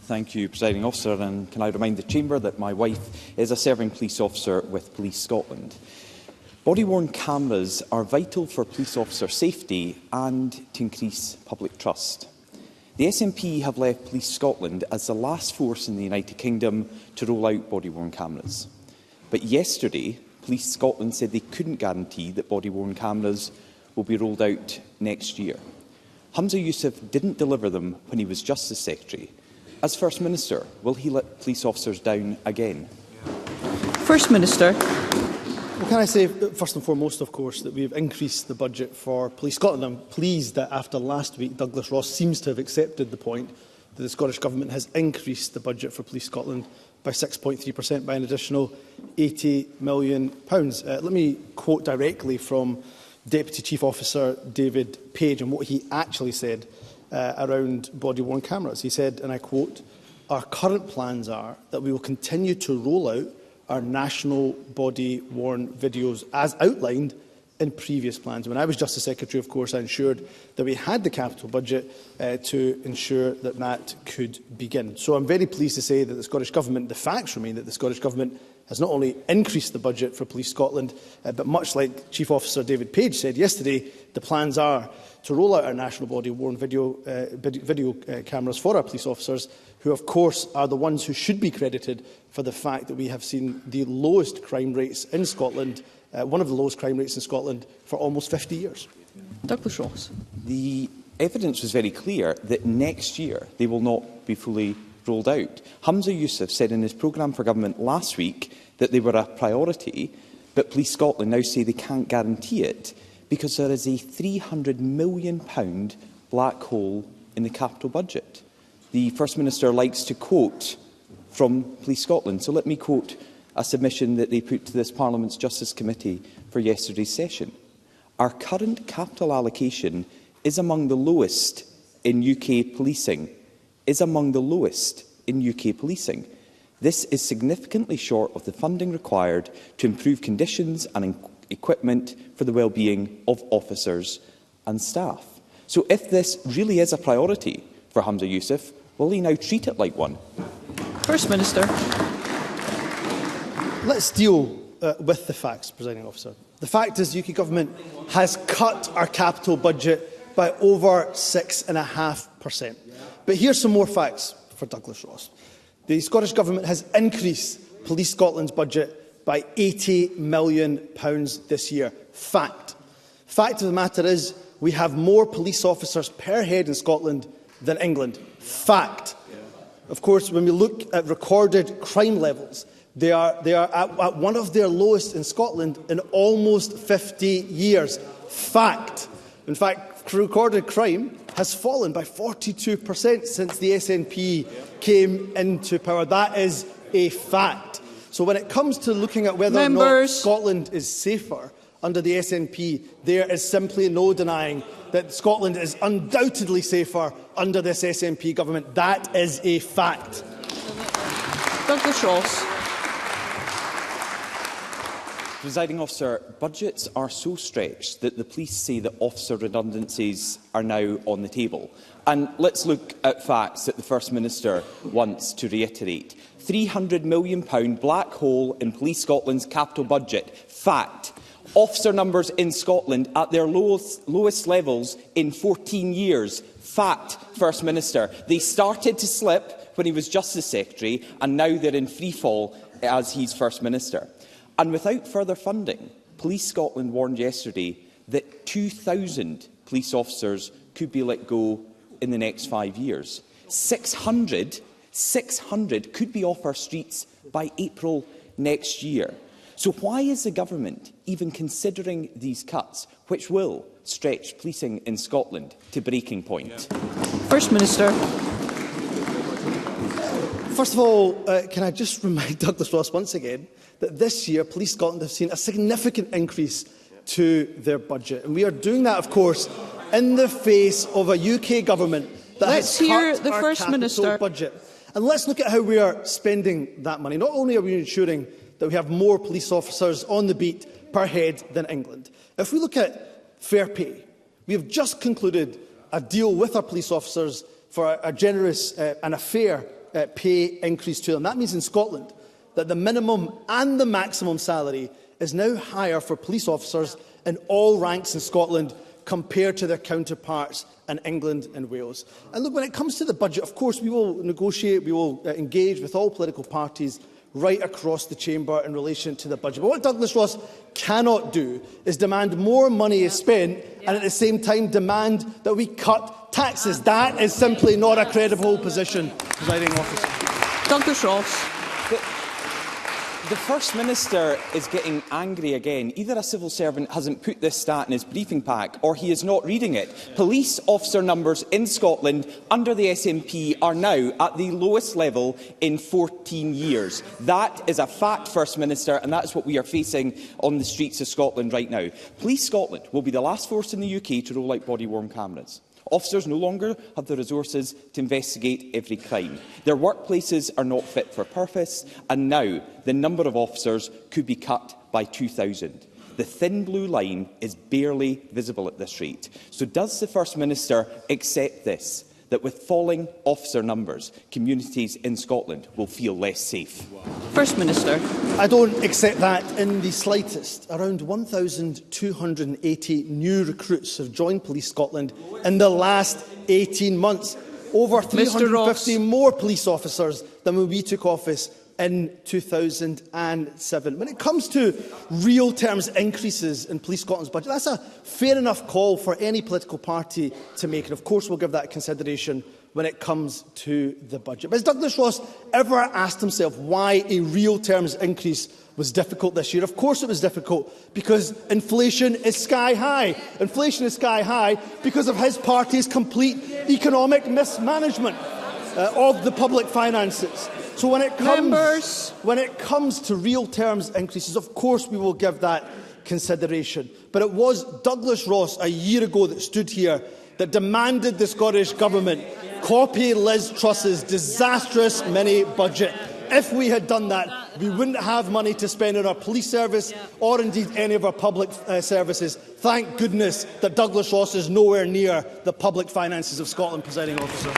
Thank you, Presiding Officer. And can I remind the Chamber that my wife is a serving police officer with Police Scotland. Body-worn cameras are vital for police officer safety and to increase public trust. The SNP have left Police Scotland as the last force in the United Kingdom to roll out body-worn cameras. But yesterday, Police Scotland said they couldn't guarantee that body-worn cameras will be rolled out next year. Humza Yousaf didn't deliver them when he was Justice Secretary. As First Minister, will he let police officers down again? First Minister. Well, can I say, first and foremost, of course, that we have increased the budget for Police Scotland. I'm pleased that after last week, Douglas Ross seems to have accepted the point that the Scottish Government has increased the budget for Police Scotland by 6.3% by an additional £80 million. Let me quote directly from Deputy Chief Officer David Page and what he actually said around body-worn cameras. He said, and I quote, "Our current plans are that we will continue to roll out our national body-worn videos as outlined in previous plans." When I was Justice Secretary, of course, I ensured that we had the capital budget to ensure that that could begin. So I'm very pleased to say that the Scottish Government, the facts remain that the Scottish Government has not only increased the budget for Police Scotland, but much like Chief Officer David Page said yesterday, the plans are to roll out our national body-worn video cameras for our police officers, who of course are the ones who should be credited for the fact that we have seen the lowest crime rates in Scotland, one of the lowest crime rates in Scotland for almost 50 years. Douglas Ross. The evidence was very clear that next year they will not be fully rolled out. Humza Yousaf said in his programme for government last week that they were a priority, but Police Scotland now say they can't guarantee it because there is a £300 million black hole in the capital budget. The First Minister likes to quote from Police Scotland, so let me quote a submission that they put to this Parliament's Justice Committee for yesterday's session. "Our current capital allocation is among the lowest in UK policing. This is significantly short of the funding required to improve conditions and equipment for the well-being of officers and staff." So if this really is a priority for Humza Yousaf, will he now treat it like one? First Minister. Let's deal with the facts, Presiding Officer. The fact is the UK Government has cut our capital budget by over 6.5%. But here's some more facts for Douglas Ross. The Scottish Government has increased Police Scotland's budget by £80 million this year. Fact. Fact of the matter is we have more police officers per head in Scotland than England. Fact. Of course, when we look at recorded crime levels, they are at one of their lowest in Scotland in almost 50 years. Fact. In fact, recorded crime has fallen by 42% since the SNP came into power. That is a fact. So when it comes to looking at whether or not Scotland is safer under the SNP, there is simply no denying that Scotland is undoubtedly safer under this SNP government. That is a fact. Douglas Ross. Presiding Officer, budgets are so stretched that the police say that officer redundancies are now on the table. And let's look at facts that the First Minister wants to reiterate. £300 million black hole in Police Scotland's capital budget. Fact. Officer numbers in Scotland at their lowest levels in 14 years. Fact, First Minister. They started to slip when he was Justice Secretary, and now they're in free fall as he's First Minister. And without further funding, Police Scotland warned yesterday that 2,000 police officers could be let go in the next 5 years. 600 could be off our streets by April next year. So why is the Government even considering these cuts, which will stretch policing in Scotland to breaking point? First Minister. First of all, can I just remind Douglas Ross once again that this year Police Scotland have seen a significant increase to their budget. And we are doing that, of course, in the face of a UK Government that has cut our capital budget. And let's look at how we are spending that money. Not only are we ensuring that we have more police officers on the beat per head than England. If we look at fair pay, we have just concluded a deal with our police officers for a generous and a fair pay increase to them. That means in Scotland that the minimum and the maximum salary is now higher for police officers in all ranks in Scotland compared to their counterparts in England and Wales. And look, when it comes to the budget, of course, we will negotiate, we will engage with all political parties right across the chamber in relation to the budget. But what Douglas Ross cannot do is demand more money is spent and at the same time demand that we cut taxes. That is simply not a credible position, presiding officer. Douglas Ross. The First Minister is getting angry again. Either a civil servant hasn't put this stat in his briefing pack or he is not reading it. Police officer numbers in Scotland under the SNP are now at the lowest level in 14 years. That is a fact, First Minister, and that is what we are facing on the streets of Scotland right now. Police Scotland will be the last force in the UK to roll out body-worn cameras. Officers no longer have the resources to investigate every crime. Their workplaces are not fit for purpose, and now the number of officers could be cut by 2,000. The thin blue line is barely visible at this rate. So does the First Minister accept this, that with falling officer numbers, communities in Scotland will feel less safe? First Minister. I don't accept that in the slightest. Around 1,280 new recruits have joined Police Scotland in the last 18 months. Over 350 more police officers than when we took office in 2007. When it comes to real terms increases in Police Scotland's budget, that's a fair enough call for any political party to make. And of course we'll give that consideration when it comes to the budget. But has Douglas Ross ever asked himself why a real terms increase was difficult this year? Of course it was difficult, because inflation is sky high. Inflation is sky high because of his party's complete economic mismanagement of the public finances. So when it comes to real terms increases, of course we will give that consideration. But it was Douglas Ross a year ago that stood here that demanded the Scottish Government copy Liz Truss's disastrous mini-budget. If we had done that, we wouldn't have money to spend on our police service or indeed any of our public services. Thank goodness that Douglas Ross is nowhere near the public finances of Scotland, presiding officer.